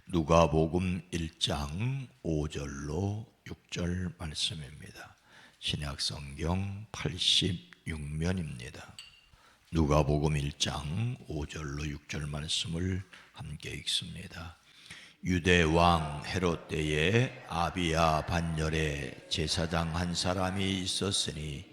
누가복음 1장 5절로 6절 말씀입니다. 신약성경 86면입니다. 누가복음 1장 5절로 6절 말씀을 함께 읽습니다. 유대왕 헤롯 때에 아비야 반열에 제사장 한 사람이 있었으니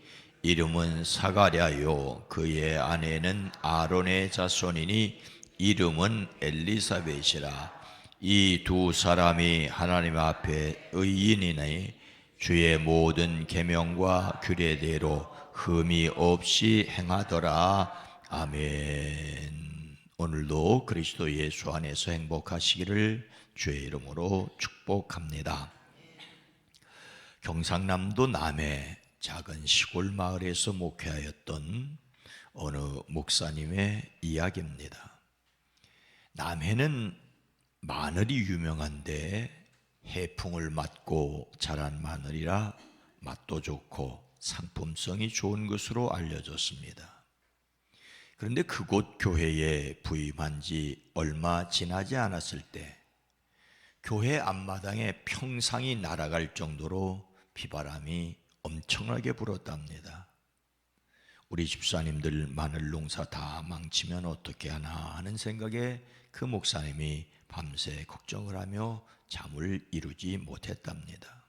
이름은 사가랴요 그의 아내는 아론의 자손이니 이름은 엘리사벳이라. 이 두 사람이 하나님 앞에 의인이니 주의 모든 계명과 규례대로 흠이 없이 행하더라. 아멘. 오늘도 그리스도 예수 안에서 행복하시기를 주의 이름으로 축복합니다. 경상남도 남해 작은 시골 마을에서 목회하였던 어느 목사님의 이야기입니다. 남해는 마늘이 유명한데 해풍을 맞고 자란 마늘이라 맛도 좋고 상품성이 좋은 것으로 알려졌습니다. 그런데 그곳 교회에 부임한 지 얼마 지나지 않았을 때 교회 앞마당에 평상이 날아갈 정도로 비바람이 엄청나게 불었답니다. 우리 집사님들 마늘 농사 다 망치면 어떻게 하나 하는 생각에 그 목사님이 밤새 걱정을 하며 잠을 이루지 못했답니다.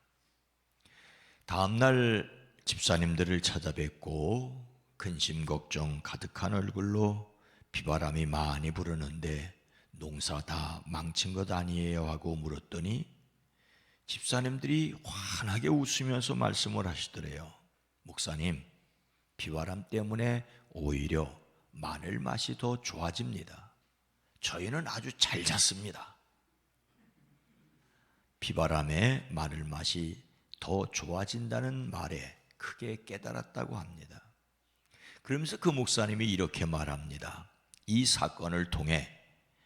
다음날 집사님들을 찾아뵙고 근심 걱정 가득한 얼굴로 비바람이 많이 부르는데 농사 다 망친 것 아니에요 하고 물었더니 집사님들이 환하게 웃으면서 말씀을 하시더래요. 목사님, 비바람 때문에 오히려 마늘 맛이 더 좋아집니다. 저희는 아주 잘 잤습니다. 비바람에 마늘 맛이 더 좋아진다는 말에 크게 깨달았다고 합니다. 그러면서 그 목사님이 이렇게 말합니다. 이 사건을 통해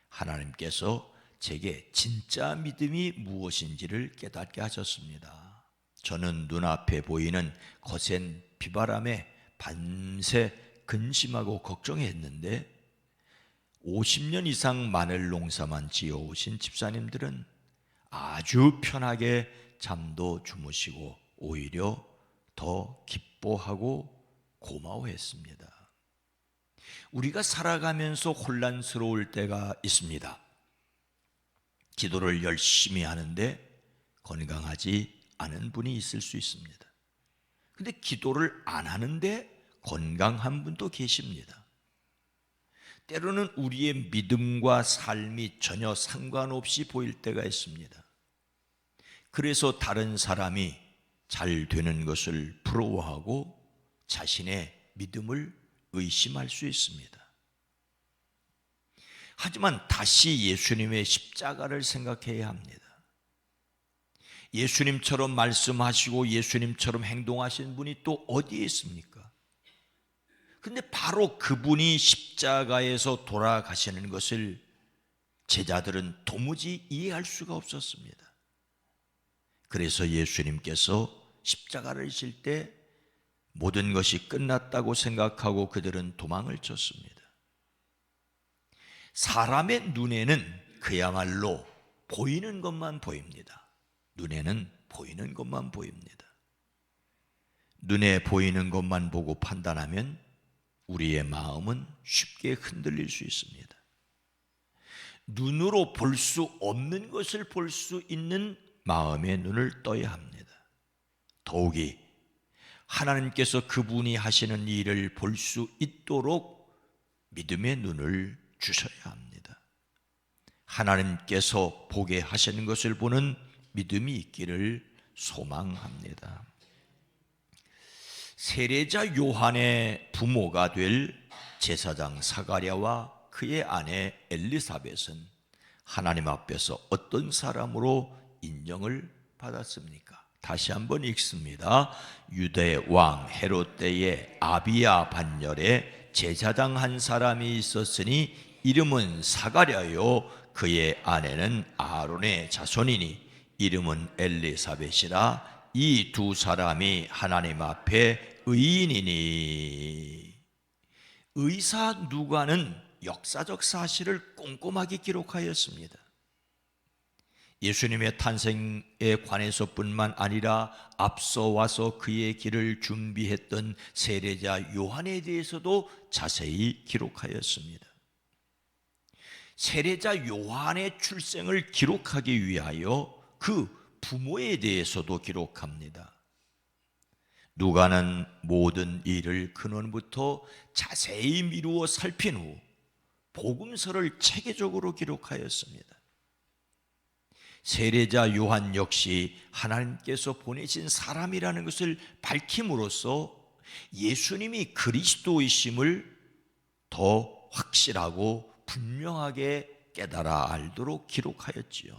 하나님께서 제게 진짜 믿음이 무엇인지를 깨닫게 하셨습니다. 저는 눈앞에 보이는 거센 비바람에 밤새 근심하고 걱정했는데 50년 이상 마늘 농사만 지어오신 집사님들은 아주 편하게 잠도 주무시고 오히려 더 기뻐하고 고마워했습니다. 우리가 살아가면서 혼란스러울 때가 있습니다. 기도를 열심히 하는데 건강하지 않은 분이 있을 수 있습니다. 근데 기도를 안 하는데 건강한 분도 계십니다. 때로는 우리의 믿음과 삶이 전혀 상관없이 보일 때가 있습니다. 그래서 다른 사람이 잘 되는 것을 부러워하고 자신의 믿음을 의심할 수 있습니다. 하지만 다시 예수님의 십자가를 생각해야 합니다. 예수님처럼 말씀하시고 예수님처럼 행동하신 분이 또 어디에 있습니까? 근데 바로 그분이 십자가에서 돌아가시는 것을 제자들은 도무지 이해할 수가 없었습니다. 그래서 예수님께서 십자가를 질 때 모든 것이 끝났다고 생각하고 그들은 도망을 쳤습니다. 사람의 눈에는 그야말로 보이는 것만 보입니다. 눈에는 보이는 것만 보입니다. 눈에 보이는 것만 보고 판단하면 우리의 마음은 쉽게 흔들릴 수 있습니다. 눈으로 볼 수 없는 것을 볼 수 있는 마음의 눈을 떠야 합니다. 더욱이 하나님께서 그분이 하시는 일을 볼 수 있도록 믿음의 눈을 주셔야 합니다. 하나님께서 보게 하시는 것을 보는 믿음이 있기를 소망합니다. 세례자 요한의 부모가 될 제사장 사가랴와 그의 아내 엘리사벳은 하나님 앞에서 어떤 사람으로 인정을 받았습니까? 다시 한번 읽습니다. 유대 왕 헤롯 때에 아비야 반열에 제사장 한 사람이 있었으니 이름은 사가랴요 그의 아내는 아론의 자손이니 이름은 엘리사벳이라. 이 두 사람이 하나님 앞에 의인이니. 의사 누가는 역사적 사실을 꼼꼼하게 기록하였습니다. 예수님의 탄생에 관해서뿐만 아니라 앞서 와서 그의 길을 준비했던 세례자 요한에 대해서도 자세히 기록하였습니다. 세례자 요한의 출생을 기록하기 위하여 그 부모에 대해서도 기록합니다. 누가는 모든 일을 근원부터 자세히 미루어 살핀 후 복음서를 체계적으로 기록하였습니다. 세례자 요한 역시 하나님께서 보내신 사람이라는 것을 밝힘으로써 예수님이 그리스도이심을 더 확실하고 분명하게 깨달아 알도록 기록하였지요.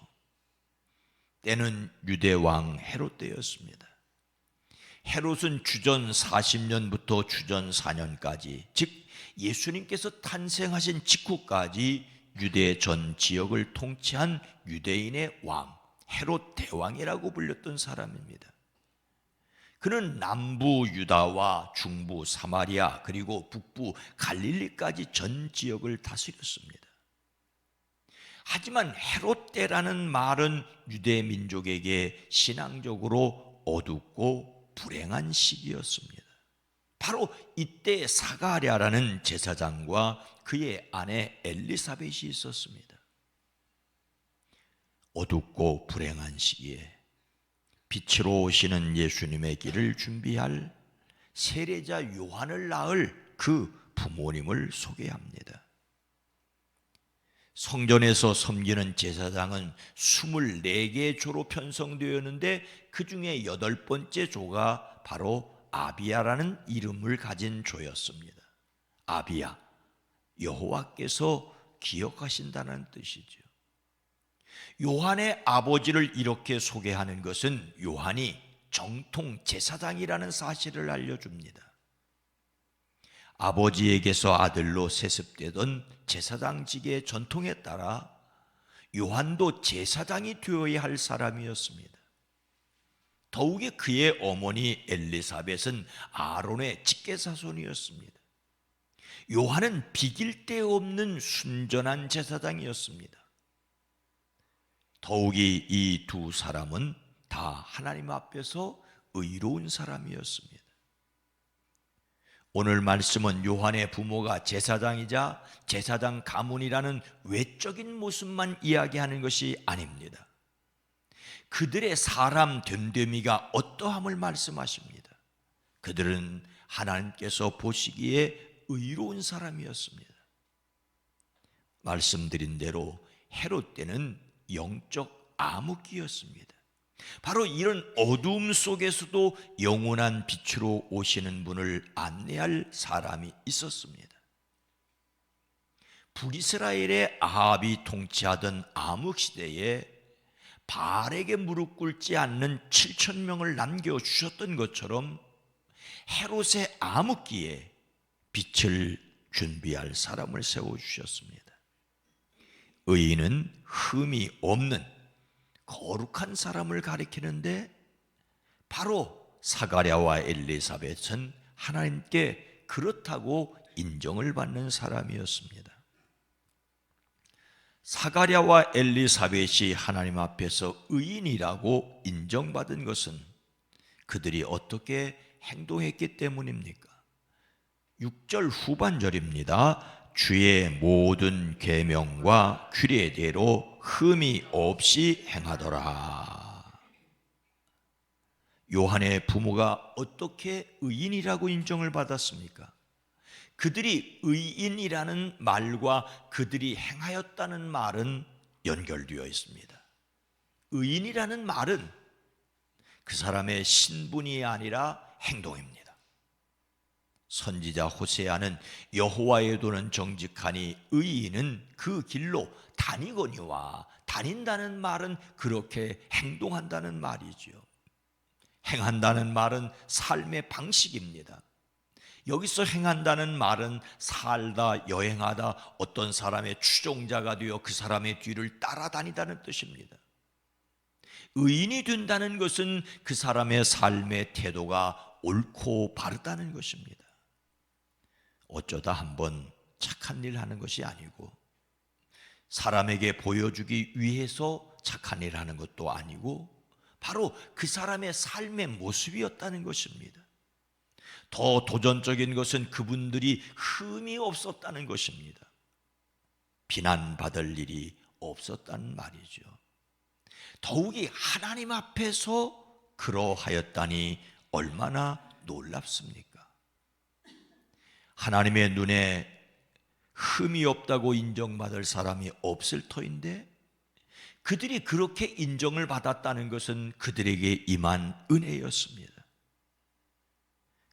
때는 유대왕 헤롯 때였습니다. 헤롯은 주전 40년부터 주전 4년까지, 즉 예수님께서 탄생하신 직후까지 유대 전 지역을 통치한 유대인의 왕, 헤롯 대왕이라고 불렸던 사람입니다. 그는 남부 유다와 중부 사마리아 그리고 북부 갈릴리까지 전 지역을 다스렸습니다. 하지만 헤롯 때라는 말은 유대 민족에게 신앙적으로 어둡고 불행한 시기였습니다. 바로 이때 사가랴라는 제사장과 그의 아내 엘리사벳이 있었습니다. 어둡고 불행한 시기에 빛으로 오시는 예수님의 길을 준비할 세례자 요한을 낳을 그 부모님을 소개합니다. 성전에서 섬기는 제사장은 24개의 조로 편성되었는데 그 중에 8번째 조가 바로 아비야라는 이름을 가진 조였습니다. 아비야, 여호와께서 기억하신다는 뜻이죠. 요한의 아버지를 이렇게 소개하는 것은 요한이 정통 제사장이라는 사실을 알려줍니다. 아버지에게서 아들로 세습되던 제사장직의 전통에 따라 요한도 제사장이 되어야 할 사람이었습니다. 더욱이 그의 어머니 엘리사벳은 아론의 직계자손이었습니다. 요한은 비길 데 없는 순전한 제사장이었습니다. 더욱이 이 두 사람은 다 하나님 앞에서 의로운 사람이었습니다. 오늘 말씀은 요한의 부모가 제사장이자 제사장 가문이라는 외적인 모습만 이야기하는 것이 아닙니다. 그들의 사람 됨됨이가 어떠함을 말씀하십니다. 그들은 하나님께서 보시기에 의로운 사람이었습니다. 말씀드린 대로 헤롯 때는 영적 암흑기였습니다. 바로 이런 어두움 속에서도 영원한 빛으로 오시는 분을 안내할 사람이 있었습니다. 북이스라엘의 아합이 통치하던 암흑시대에 바알에게 무릎 꿇지 않는 7,000명을 남겨주셨던 것처럼 헤롯의 암흑기에 빛을 준비할 사람을 세워주셨습니다. 의인은 흠이 없는 거룩한 사람을 가리키는데 바로 사가랴와 엘리사벳은 하나님께 그렇다고 인정을 받는 사람이었습니다. 사가랴와 엘리사벳이 하나님 앞에서 의인이라고 인정받은 것은 그들이 어떻게 행동했기 때문입니까? 6절 후반절입니다. 주의 모든 계명과 규례대로 흠이 없이 행하더라. 요한의 부모가 어떻게 의인이라고 인정을 받았습니까? 그들이 의인이라는 말과 그들이 행하였다는 말은 연결되어 있습니다. 의인이라는 말은 그 사람의 신분이 아니라 행동입니다. 선지자 호세아는 여호와의 도는 정직하니 의인은 그 길로 다니거니와, 다닌다는 말은 그렇게 행동한다는 말이죠. 행한다는 말은 삶의 방식입니다. 여기서 행한다는 말은 살다, 여행하다, 어떤 사람의 추종자가 되어 그 사람의 뒤를 따라다니다는 뜻입니다. 의인이 된다는 것은 그 사람의 삶의 태도가 옳고 바르다는 것입니다. 어쩌다 한번 착한 일 하는 것이 아니고 사람에게 보여주기 위해서 착한 일 하는 것도 아니고 바로 그 사람의 삶의 모습이었다는 것입니다. 더 도전적인 것은 그분들이 흠이 없었다는 것입니다. 비난받을 일이 없었다는 말이죠. 더욱이 하나님 앞에서 그러하였다니 얼마나 놀랍습니까? 하나님의 눈에 흠이 없다고 인정받을 사람이 없을 터인데 그들이 그렇게 인정을 받았다는 것은 그들에게 임한 은혜였습니다.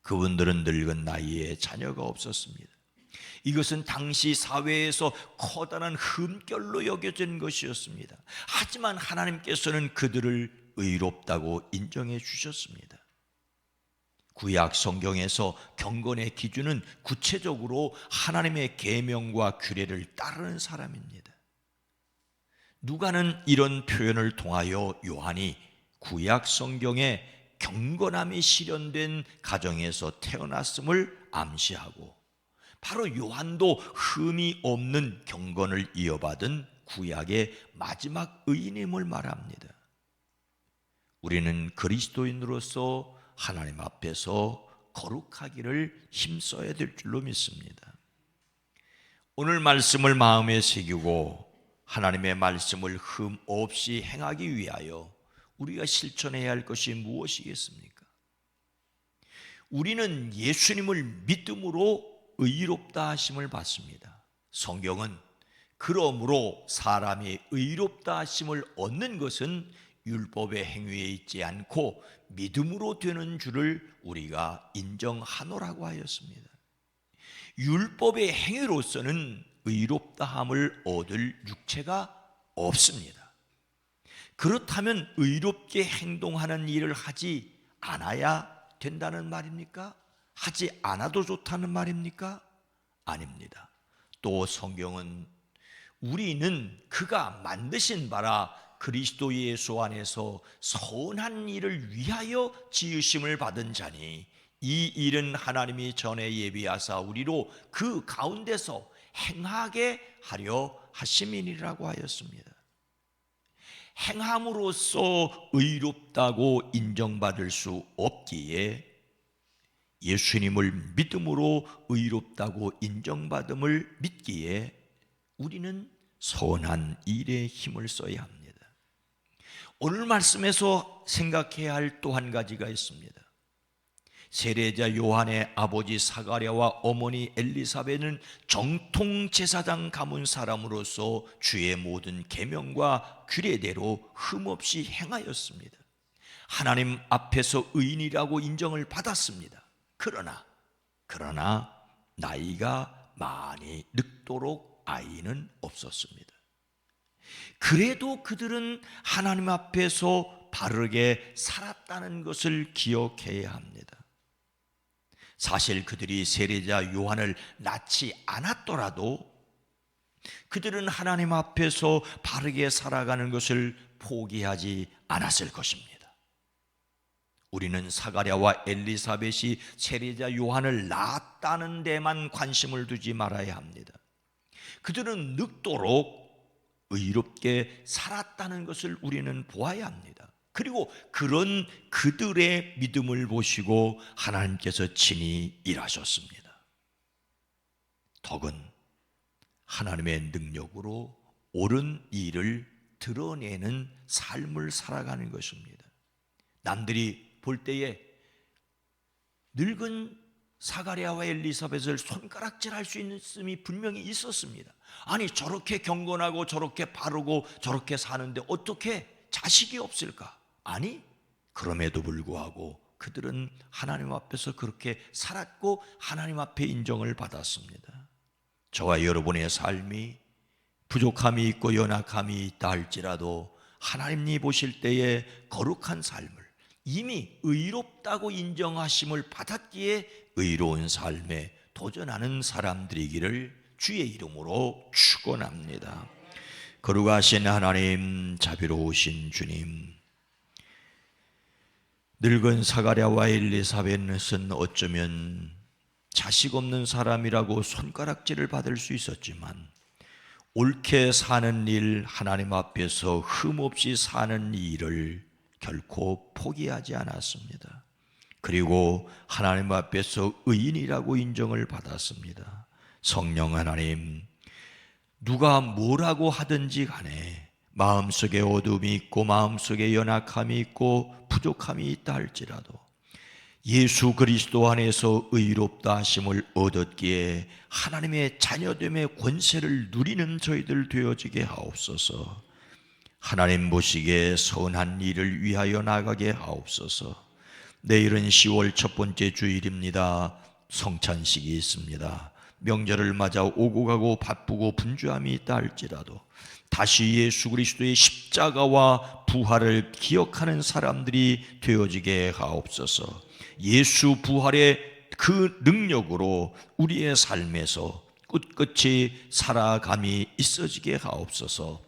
그분들은 늙은 나이에 자녀가 없었습니다. 이것은 당시 사회에서 커다란 흠결로 여겨진 것이었습니다. 하지만 하나님께서는 그들을 의롭다고 인정해 주셨습니다. 구약 성경에서 경건의 기준은 구체적으로 하나님의 계명과 규례를 따르는 사람입니다. 누가는 이런 표현을 통하여 요한이 구약 성경에 경건함이 실현된 가정에서 태어났음을 암시하고 바로 요한도 흠이 없는 경건을 이어받은 구약의 마지막 의인임을 말합니다. 우리는 그리스도인으로서 하나님 앞에서 거룩하기를 힘써야 될 줄로 믿습니다. 오늘 말씀을 마음에 새기고 하나님의 말씀을 흠 없이 행하기 위하여 우리가 실천해야 할 것이 무엇이겠습니까? 우리는 예수님을 믿음으로 의롭다 하심을 받습니다. 성경은 그러므로 사람이 의롭다 하심을 얻는 것은 율법의 행위에 있지 않고 믿음으로 되는 줄을 우리가 인정하노라고 하였습니다. 율법의 행위로서는 의롭다함을 얻을 육체가 없습니다. 그렇다면 의롭게 행동하는 일을 하지 않아야 된다는 말입니까? 하지 않아도 좋다는 말입니까? 아닙니다. 또 성경은 우리는 그가 만드신 바라 그리스도 예수 안에서 선한 일을 위하여 지으심을 받은 자니 이 일은 하나님이 전에 예비하사 우리로 그 가운데서 행하게 하려 하심이니라고 하였습니다. 행함으로써 의롭다고 인정받을 수 없기에 예수님을 믿음으로 의롭다고 인정받음을 믿기에 우리는 선한 일에 힘을 써야 합니다. 오늘 말씀에서 생각해야 할 또 한 가지가 있습니다. 세례자 요한의 아버지 사가랴와 어머니 엘리사벳은 정통 제사장 가문 사람으로서 주의 모든 계명과 규례대로 흠없이 행하였습니다. 하나님 앞에서 의인이라고 인정을 받았습니다. 그러나 나이가 많이 늙도록 아이는 없었습니다. 그래도 그들은 하나님 앞에서 바르게 살았다는 것을 기억해야 합니다. 사실 그들이 세례자 요한을 낳지 않았더라도 그들은 하나님 앞에서 바르게 살아가는 것을 포기하지 않았을 것입니다. 우리는 사가랴와 엘리사벳이 세례자 요한을 낳았다는 데만 관심을 두지 말아야 합니다. 그들은 늙도록 의롭게 살았다는 것을 우리는 보아야 합니다. 그리고 그런 그들의 믿음을 보시고 하나님께서 친히 일하셨습니다. 덕은 하나님의 능력으로 옳은 일을 드러내는 삶을 살아가는 것입니다. 남들이 볼 때에 늙은 사가랴와 엘리사벳을 손가락질할 수 있음이 분명히 있었습니다. 아니 저렇게 경건하고 저렇게 바르고 저렇게 사는데 어떻게 자식이 없을까? 아니 그럼에도 불구하고 그들은 하나님 앞에서 그렇게 살았고 하나님 앞에 인정을 받았습니다. 저와 여러분의 삶이 부족함이 있고 연약함이 있다 할지라도 하나님이 보실 때에 거룩한 삶을 이미 의롭다고 인정하심을 받았기에 의로운 삶에 도전하는 사람들이기를 주의 이름으로 축원합니다. 거룩하신 하나님, 자비로우신 주님, 늙은 사가랴와 엘리사벳은 어쩌면 자식 없는 사람이라고 손가락질을 받을 수 있었지만 옳게 사는 일, 하나님 앞에서 흠없이 사는 일을 결코 포기하지 않았습니다. 그리고 하나님 앞에서 의인이라고 인정을 받았습니다. 성령 하나님, 누가 뭐라고 하든지 간에 마음속에 어둠이 있고 마음속에 연약함이 있고 부족함이 있다 할지라도 예수 그리스도 안에서 의롭다 하심을 얻었기에 하나님의 자녀됨의 권세를 누리는 저희들 되어지게 하옵소서. 하나님 보시기에 선한 일을 위하여 나가게 하옵소서. 내일은 10월 첫 번째 주일입니다. 성찬식이 있습니다. 명절을 맞아 오고 가고 바쁘고 분주함이 있다 할지라도 다시 예수 그리스도의 십자가와 부활을 기억하는 사람들이 되어지게 하옵소서. 예수 부활의 그 능력으로 우리의 삶에서 꿋꿋이 살아감이 있어지게 하옵소서.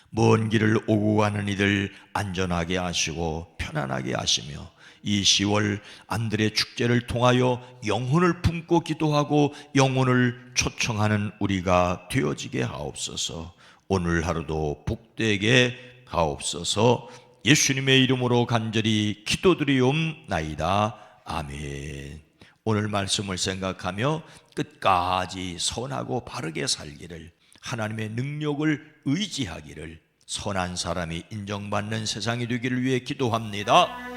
먼 길을 오고 가는 이들 안전하게 하시고 편안하게 하시며 이 10월 안드레 축제를 통하여 영혼을 품고 기도하고 영혼을 초청하는 우리가 되어지게 하옵소서. 오늘 하루도 복되게 하옵소서. 예수님의 이름으로 간절히 기도드리옵나이다. 아멘. 오늘 말씀을 생각하며 끝까지 선하고 바르게 살기를, 하나님의 능력을 의지하기를, 선한 사람이 인정받는 세상이 되기를 위해 기도합니다.